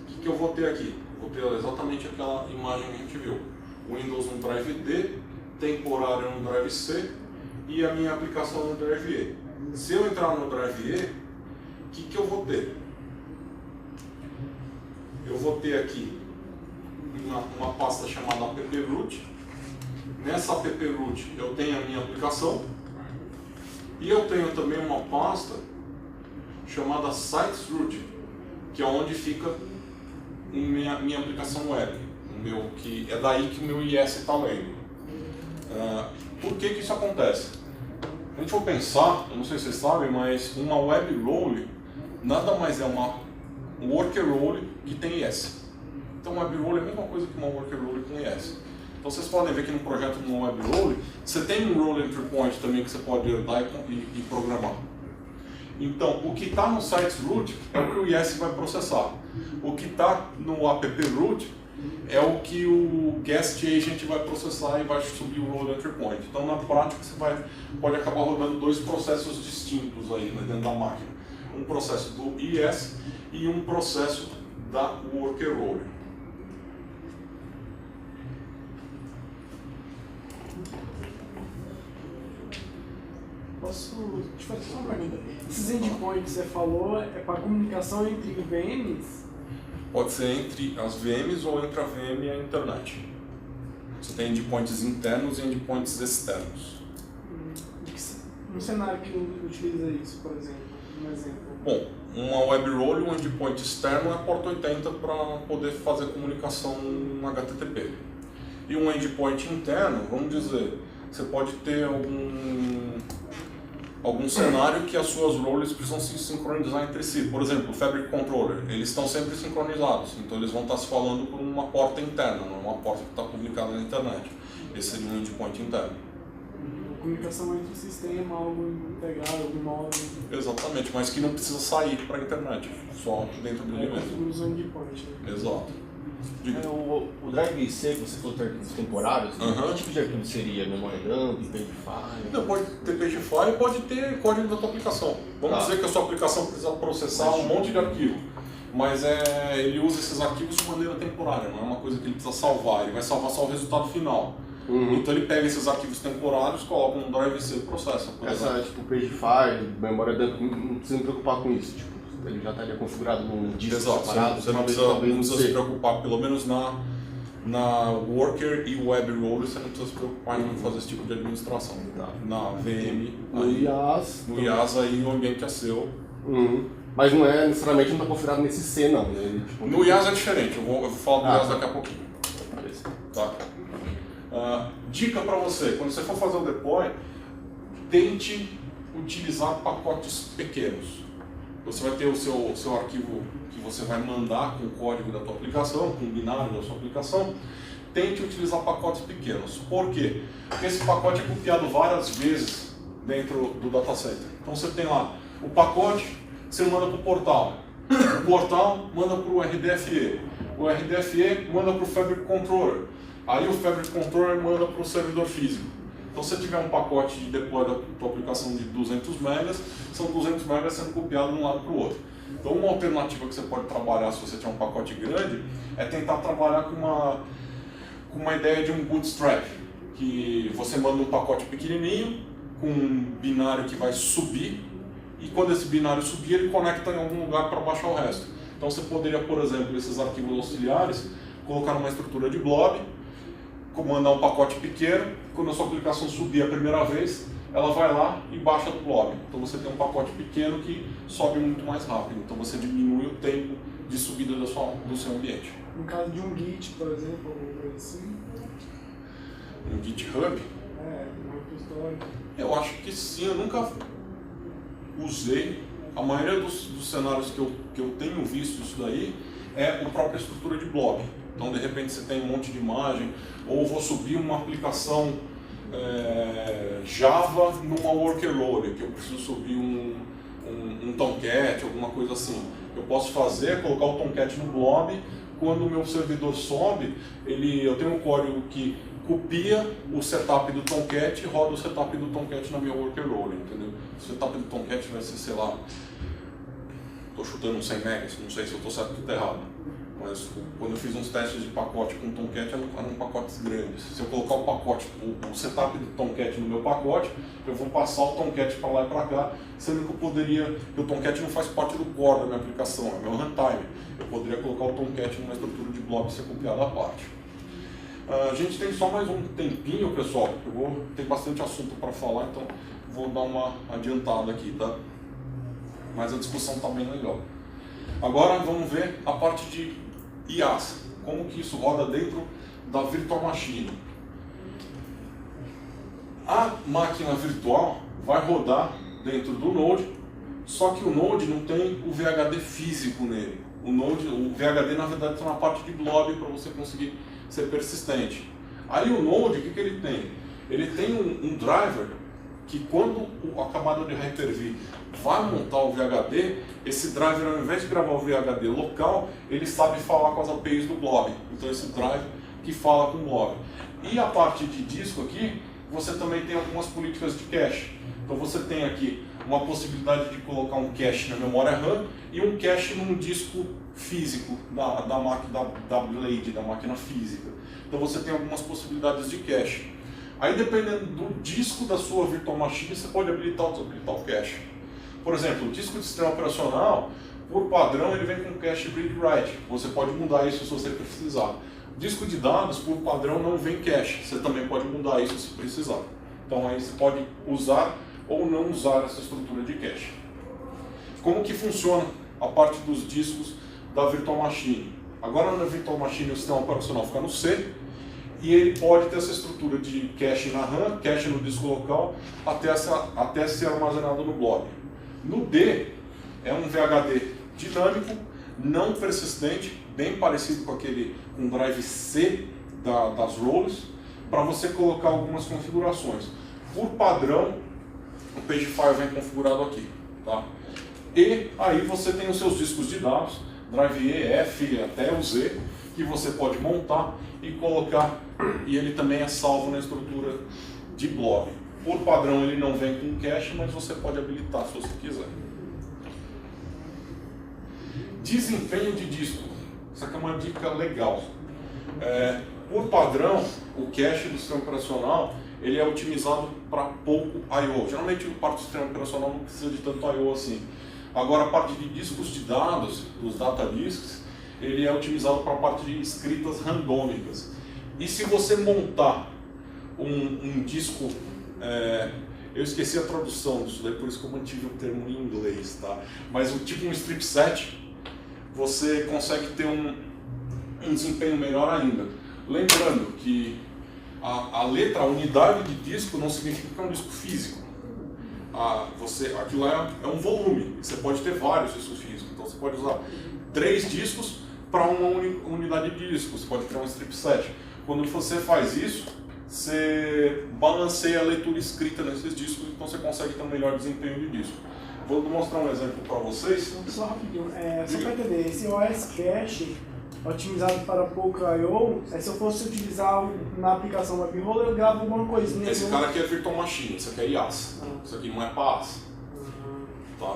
O que eu vou ter aqui? Vou ter exatamente aquela imagem que a gente viu. Windows no Drive D, temporário no Drive C e a minha aplicação no Drive E. Se eu entrar no Drive E, o que eu vou ter? Eu vou ter aqui uma pasta chamada approot. Nessa approot eu tenho a minha aplicação e eu tenho também uma pasta chamada sitesroot, que é onde fica minha aplicação web, que é daí que o meu IS está lendo. Por que isso acontece? Se a gente for pensar, eu não sei se vocês sabem, mas uma web role nada mais é uma worker role que tem IS. Então web role é a mesma coisa que uma worker role com IS. Então vocês podem ver que no projeto de uma web role, você tem um role entry point também que você pode herdar e programar. Então, o que está no sitesroot é o que o IS vai processar. O que está no approot é o que o guest agent vai processar e vai subir o role entry point. Então, na prática, você pode acabar rodando dois processos distintos aí dentro da máquina. Um processo do IS e um processo da worker role.
Posso te fazer só uma pergunta? Esses endpoints que você falou é para comunicação entre VMs?
Pode ser entre as VMs ou entre a VM e a internet. Você tem endpoints internos e endpoints externos.
Um cenário que utiliza isso, por exemplo, um exemplo.
Bom, uma web role, um endpoint externo é porta 80 para poder fazer comunicação HTTP. E um endpoint interno, vamos dizer, você pode ter algum cenário que as suas roles precisam se sincronizar entre si. Por exemplo, o Fabric Controller, eles estão sempre sincronizados, então eles vão estar se falando por uma porta interna, não uma porta que está publicada na internet. Esse seria um endpoint interno.
Comunicação entre o sistema, algo integrado, algum modo.
Exatamente, mas que não precisa sair para a internet, só dentro dele mesmo.
Usa um endpoint.
Exato.
O Drive C, que você falou de arquivos temporários, que tipo de arquivo seria? Memória dump, pagefile?
Não, pode ter pagefile e pode ter código da tua aplicação. Vamos dizer que a sua aplicação precisa processar um monte de arquivo, mas ele usa esses arquivos de maneira temporária, não é uma coisa que ele precisa salvar, ele vai salvar só o resultado final. Então ele pega esses arquivos temporários, coloca no Drive C e processa.
Essa tipo pagefile, memória dump, não precisa me preocupar com isso, tipo, ele já estaria configurado num disco separado.
Você não precisa se preocupar, pelo menos na Worker e Web Role, você não precisa se preocupar em fazer esse tipo de administração. Na VM, no IaaS aí o ambiente é seu.
Mas não é necessariamente não está configurado nesse C, não. Né?
Tipo, no IaaS é diferente, eu vou falar do IaaS daqui a pouquinho. Tá. Dica para você, quando você for fazer o deploy, tente utilizar pacotes pequenos. você vai ter o seu arquivo que você vai mandar com o código da tua aplicação, com o binário da sua aplicação. Tente utilizar pacotes pequenos. Por quê? Porque esse pacote é copiado várias vezes dentro do data center. Então você tem lá o pacote, você manda para o portal. O portal manda para o RDFE. O RDFE manda para o Fabric Controller. Aí o Fabric Controller manda para o servidor físico. Então se você tiver um pacote de deploy da tua aplicação de 200 megas, são 200 megas sendo copiados de um lado para o outro. Então uma alternativa que você pode trabalhar se você tiver um pacote grande é tentar trabalhar com uma ideia de um bootstrap, que você manda um pacote pequenininho com um binário que vai subir, e quando esse binário subir ele conecta em algum lugar para baixar o resto. Então você poderia, por exemplo, esses arquivos auxiliares, colocar numa estrutura de blob, mandar um pacote pequeno, quando a sua aplicação subir a primeira vez, ela vai lá e baixa do blob. Então você tem um pacote pequeno que sobe muito mais rápido, então você diminui o tempo de subida do seu ambiente.
No caso de um Git, por exemplo, alguma coisa assim?
Um GitHub?
Um repositório.
Eu acho que sim, eu nunca usei. A maioria dos cenários que eu tenho visto isso daí é a própria estrutura de blob. Então, de repente, você tem um monte de imagem, ou vou subir uma aplicação Java numa worker loader, que eu preciso subir um Tomcat, alguma coisa assim. Eu posso fazer, colocar o Tomcat no blob, quando o meu servidor sobe, eu tenho um código que copia o setup do Tomcat e roda o setup do Tomcat na minha worker loader, entendeu? O setup do Tomcat vai ser, sei lá, estou chutando uns 100 megas, não sei se eu estou certo ou errado. Mas quando eu fiz uns testes de pacote com Tomcat, eram pacotes grandes. Se eu colocar o setup do Tomcat no meu pacote, eu vou passar o Tomcat para lá e para cá, sendo que porque o Tomcat não faz parte do core da minha aplicação, é meu runtime. Eu poderia colocar o Tomcat numa estrutura de blob e ser copiado à parte. A gente tem só mais um tempinho, pessoal. Tem bastante assunto para falar, então vou dar uma adiantada aqui, tá? Mas a discussão está bem legal. Agora vamos ver a parte de IaaS, como que isso roda dentro da Virtual Machine. A máquina virtual vai rodar dentro do Node, só que o Node não tem o VHD físico nele. O VHD na verdade está na parte de blob para você conseguir ser persistente. Aí o Node, o que ele tem? Ele tem um driver que quando a camada de Hyper-V vai montar o VHD, esse driver, ao invés de gravar o VHD local, ele sabe falar com as APIs do blob. Então esse driver que fala com o blob. E a parte de disco aqui, você também tem algumas políticas de cache. Então você tem aqui uma possibilidade de colocar um cache na memória RAM e um cache num disco físico da Blade, da máquina física. Então você tem algumas possibilidades de cache. Aí dependendo do disco da sua Virtual Machine, você pode habilitar ou desabilitar o cache. Por exemplo, o disco de sistema operacional, por padrão, ele vem com cache read-write. Você pode mudar isso se você precisar. O disco de dados, por padrão, não vem cache. Você também pode mudar isso se precisar. Então aí você pode usar ou não usar essa estrutura de cache. Como que funciona a parte dos discos da Virtual Machine? Agora na Virtual Machine o sistema operacional fica no C, e ele pode ter essa estrutura de cache na RAM, cache no disco local, até ser armazenado no blob. No D, é um VHD dinâmico, não persistente, bem parecido com o drive C das roles, para você colocar algumas configurações. Por padrão, o page file vem configurado aqui. Tá? E aí você tem os seus discos de dados, drive E, F até o Z, que você pode montar e colocar, e ele também é salvo na estrutura de blob. Por padrão ele não vem com cache, mas você pode habilitar se você quiser. Desempenho de disco. Essa aqui é uma dica legal. Por padrão, o cache do sistema operacional ele é otimizado para pouco I/O. Geralmente a parte do sistema operacional não precisa de tanto I/O assim. Agora a parte de discos de dados, os data disks, ele é otimizado para a parte de escritas randômicas. E se você montar um disco, eu esqueci a tradução disso daí, por isso que eu mantive o termo em inglês, tá? Mas tipo um strip set, você consegue ter um desempenho melhor ainda. Lembrando que a letra, a unidade de disco não significa que é um disco físico. aquilo é um volume, você pode ter vários discos físicos, então você pode usar 3 discos para uma unidade de disco, você pode criar um strip set. Quando você faz isso, você balanceia a leitura escrita nesses discos, então você consegue ter um melhor desempenho de disco. Vou mostrar um exemplo para vocês.
Só rapidinho, só para entender, esse OS Cache otimizado para pouco I/O, se eu fosse utilizar na aplicação WebRoller, eu gravo alguma coisinha.
Esse cara aqui é Virtual Machine, isso aqui é IaaS, isso aqui não é PaaS. Tá?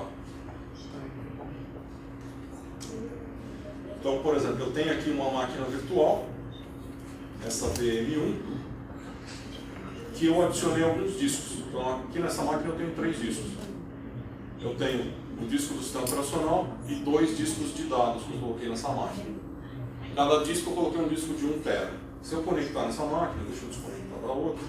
Então, por exemplo, eu tenho aqui uma máquina virtual, essa VM1, que eu adicionei alguns discos. Então, aqui nessa máquina eu tenho 3 discos. Eu tenho o disco do sistema operacional e 2 discos de dados que eu coloquei nessa máquina. Cada disco eu coloquei um disco de 1 TB. Se eu conectar nessa máquina, deixa eu desconectar para outra.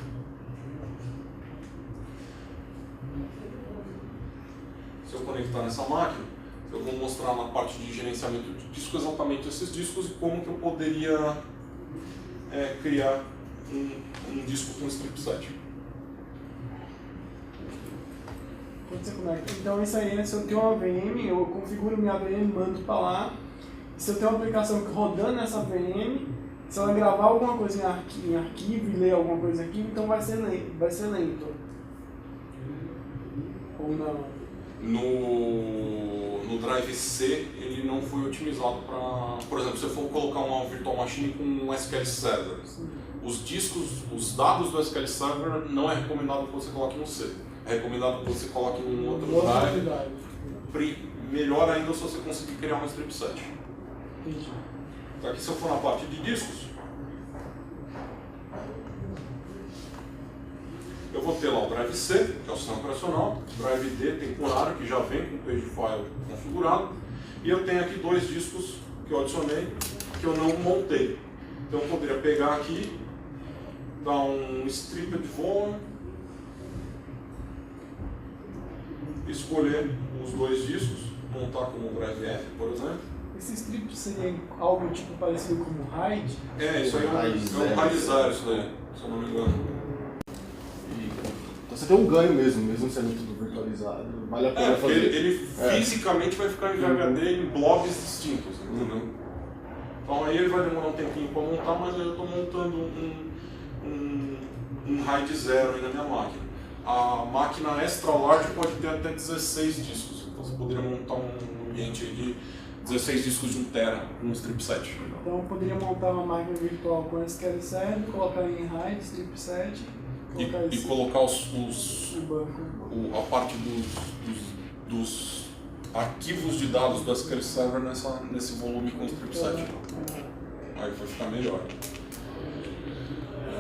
Se eu conectar nessa máquina, eu vou mostrar na parte de gerenciamento de disco exatamente esses discos e como que eu poderia criar um disco com strip set.
Quando você conecta. Então isso aí, se eu tenho uma VM, eu configuro minha VM, mando para lá. Se eu tenho uma aplicação que rodando nessa VM, se ela gravar alguma coisa em arquivo e ler alguma coisa em arquivo, então vai ser lento. Ou não?
No Drive C, ele não foi otimizado para... Por exemplo, se eu for colocar uma Virtual Machine com um SQL Server, os discos, os dados do SQL Server não é recomendado que você coloque no C. É recomendado que você coloque em um outro drive. Melhor ainda se você conseguir criar um strip set. Então aqui se eu for na parte de discos, eu vou ter lá o Drive C, que é o sistema operacional, Drive D temporário, que já vem com o page file configurado, e eu tenho aqui 2 discos que eu adicionei, que eu não montei. Então eu poderia pegar aqui, dar um strip de volume, escolher os 2 discos, montar como Drive F, por exemplo.
Esse strip seria algo tipo parecido como RAID?
Isso aí é um RAID 0, isso daí, se eu não me engano.
Então você tem um ganho mesmo sendo tudo virtualizado. Vale a pena fazer.
Ele fisicamente vai ficar em VHD em blobs distintos, entendeu? Então aí ele vai demorar um tempinho para montar, mas eu estou montando um RAID 0 aí na minha máquina. A máquina extra large pode ter até 16 discos, então você poderia montar um ambiente aí de 16 discos de 1 TB com um strip set.
Então eu poderia montar uma máquina virtual com SQL Server, colocar em RAID, strip set,
e colocar a parte dos arquivos de dados do SQL Server nesse volume com strip set. Aí vai ficar melhor.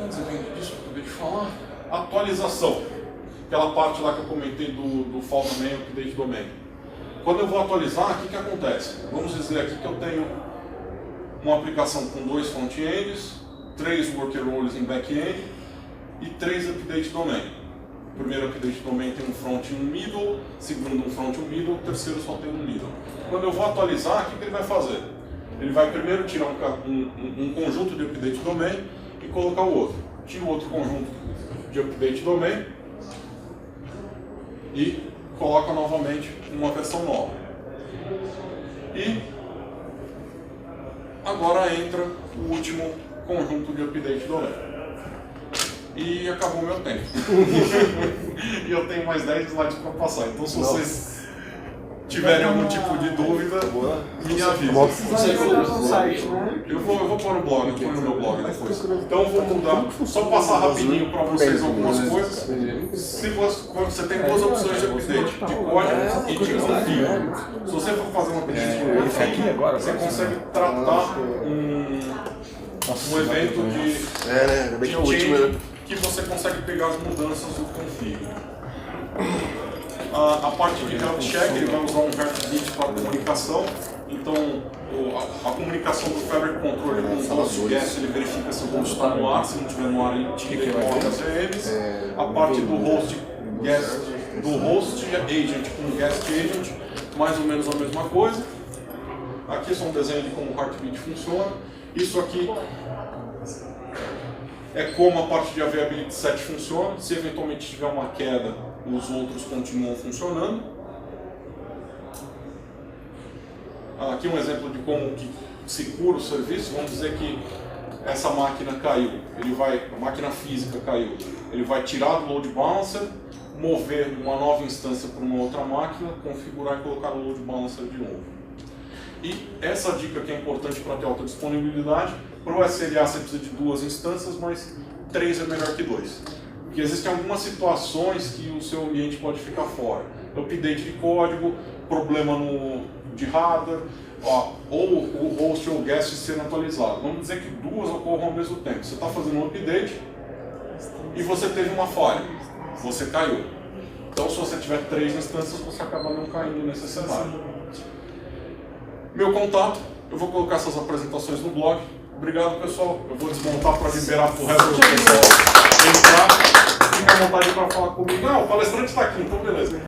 Desempenho disso que eu acabei de falar. Atualização. Aquela parte lá que eu comentei do Fall Domain e Update Domain. Quando eu vou atualizar, o que acontece? Vamos dizer aqui que eu tenho uma aplicação com 2 front-ends, 3 worker roles em back-end e 3 update domain. O primeiro update domain tem um front e um middle, segundo um front e um middle, o terceiro só tem um middle. Quando eu vou atualizar, o que ele vai fazer? Ele vai primeiro tirar um conjunto de update domain e colocar o outro. Tira o outro conjunto de update domain e coloca novamente uma versão nova. E agora entra o último conjunto de update domain. E acabou o meu tempo. E eu tenho mais 10 slides para passar. Então se vocês tiverem algum tipo de dúvida, me avisa. Eu vou pôr no blog, eu ponho no meu blog depois. Então eu vou mudar, só passar rapidinho para vocês algumas coisas. Se você tem 2 opções de update, de código e de config. Se você for fazer um update de config, você consegue tratar um evento de change que você consegue pegar as mudanças do config. A parte de health check, ele vai usar um heartbeat para comunicação. Então, a comunicação do Fabric Controller com o host guest, ele verifica se o host está no ar, se não estiver no ar, ele tira e coloca as VMs. A parte do host guest, do host agent com guest agent, mais ou menos a mesma coisa. Aqui é só um desenho de como o heartbeat funciona. Isso aqui é como a parte de availability set funciona. Se eventualmente tiver uma queda, os outros continuam funcionando. Aqui um exemplo de como que se cura o serviço. Vamos dizer que essa máquina caiu, a máquina física caiu, ele vai tirar do load balancer, mover uma nova instância para uma outra máquina, configurar e colocar no load balancer de novo. E essa dica que é importante para ter alta disponibilidade, para o SLA você precisa de 2 instâncias, mas 3 é melhor que 2. Porque existem algumas situações que o seu ambiente pode ficar fora. Update de código, problema de hardware, ou o host ou o guest sendo atualizado. Vamos dizer que 2 ocorram ao mesmo tempo. Você está fazendo um update e você teve uma falha, você caiu. Então se você tiver 3 instâncias, você acaba não caindo nesse cenário. Meu contato, eu vou colocar essas apresentações no blog. Obrigado, pessoal. Eu vou desmontar para liberar para o resto do pessoal entrar. Fica à vontade para falar comigo. Não, o palestrante está aqui, então beleza.